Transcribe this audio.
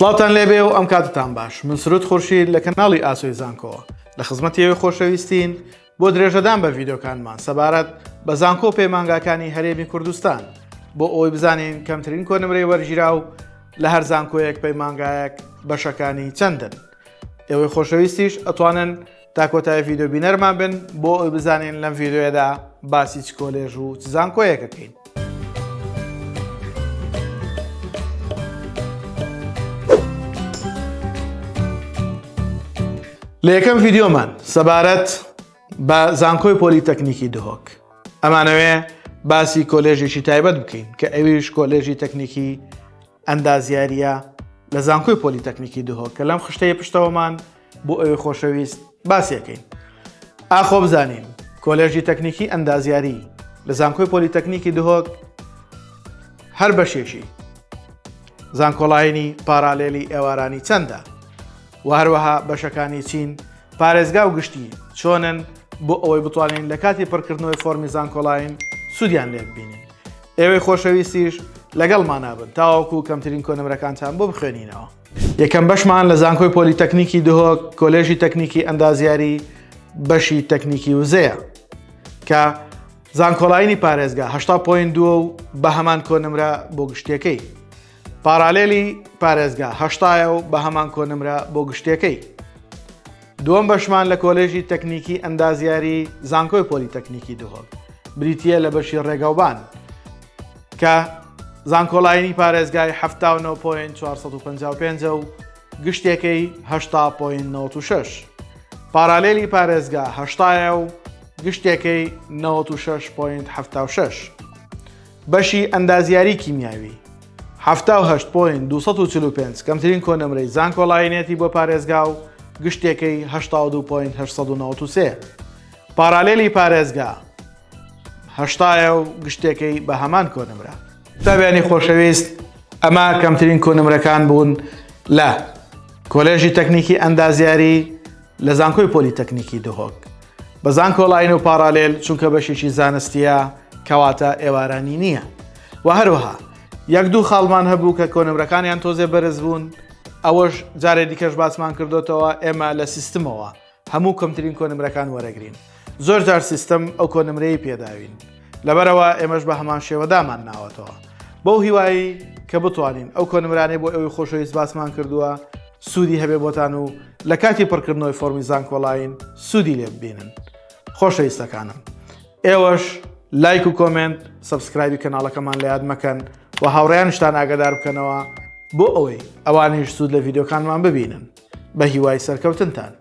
سڵاتان لێبێ و ئەم کاتتان باش. من سروود خورشید لە کەناڵی ئاسۆی زانکۆ لە خزمەتیەوەی خۆشەویستین بۆ درێژەدان بە ڤیدۆکانمان سەبارەت بە زانکۆ پەیمانگاکانی هەرێمی کوردستان بۆ ئەوەی بزانین کەمترین کۆنمرەی وەرگیرا و لە هەر زانکۆیەک پەیمانگایەک بەشەکانی چەندن. ئێوەی خۆشەویستیش ئەتوانن تا کۆتایی ڤیدۆ بینەرمان بن بۆ ئەوەی بزانین لەم ڤیدۆیەدا باسی چ کۆلێژ و چ زانکۆیەکەکەین. لە یەکەم ڤیدۆمان سەبارەت بە زانکۆی پۆلیتەکنیکی دهۆک ئەمانەوێ باسی کۆلێژێکی تایبەت بکەین کە ئەویش کۆلێژی تەکنیکی ئەندازیاریە لە زانکۆی پۆلیتەکنیکی دهۆک کە لەم خشتەیە پشتەوەمان بۆ ئەوەی خۆشەویست باسیەکەین. ئاخۆ بزانین کۆلێژی تەکنیکی ئەندازیاری لە زانکۆی پۆلیتەکنیکی دهۆک هەر بەشێکی زانکۆڵاینی پارالێلی ئێوارانی چەندە و هەروەها بەشەکانی چین پارێزگا و گشتی چۆنن بۆ ئەوەی بتوانین لە کاتی پڕکردنەوەی فۆرمی زانکۆڵاین سوودیان لێ ببینین. ئێوەی خۆشەویستیش لەگەڵمان بن تاوەکو کەمترین کۆنمرەکانتان بۆ بخوێنینەوە. یەکەم بەشمان لە زانکۆی پۆلیتەکنیکی دهۆک کۆلێژی تەکنیکی ئەندازیاری بەشی تەکنیکی وزەیە کە زانکۆڵاینی پارێزگا 8.2 و بە هەمان کۆنمرە بۆ گشتیەکەی. پارالێلی پارێزگا 8 و بە هەمان کۆنمرە بۆ گشتیەکەی. دووەم بەشمان لە کۆلێژی تەکنیکی ئەندازیاری زانکۆی پۆلیتەکنیکی دهۆک بریتیە لە بەشی ڕێگەوبان کە زانکۆڵاینی پارێزگای 79.455 و گشتێکەی 8.96. پارالێلی پارێزگا 8 و گشتێکەی 96.76. بەشی ئەندازیاری کیمیاوی 78.245 کەمترین کۆنمرەی زانکۆڵاینێتی بۆ پارێزگا و گشتێکەی 82.893. پارالێلی پارێزگا 8 و گشتێکەی بە هەمان کۆنمرە. تابیانی خۆشەویست ئەمە کەمترین کۆنمرەکان بوون لە کۆلێژی تەکنیکی ئەندازیاری لە زانکۆی پۆلیتەکنیکی دهۆک بە زانکۆڵاین و پارالێل چونکە بەشێکی زانستیە کەواتە ئێوارانی نییە و هەروەها یەک دوو خاڵمان هەبوو کە کۆنمرەکانیان تۆزێ بەرز بوون ئەوەش جارێ دیکەش باسمان کردوتەوە ئێمە لە سیستمەوە هەموو کەمترین کۆنمرەکان وەرەگرین. زۆر جار سیستم ئەو کۆنمرەی پێداوین لەبەرەوە ئێمەش بە هەمان شێوەدامان ناوەتەوە بەو هیوایی کە بتوانین ئەو کۆنمرانەی بۆ ئەوەی خۆشەویست باسمان کردووە سوودی هەبێ بۆتان و لە کاتی پڕکردنەوەی فۆرمی زانکۆڵاین سوودی لێ ببینن. خۆشەویستەکانم ئێوەش لایک و کۆمنت سەبسکرایبی کەناڵەکەمان لە یاد مەکەن و هاوڕێیانشتان ئاگادار بکەنەوە بۆ ئەوەی ئەوانیش سوود لە ڤیدۆکانمان ببینن. بە هیوای سەرکەوتنتان.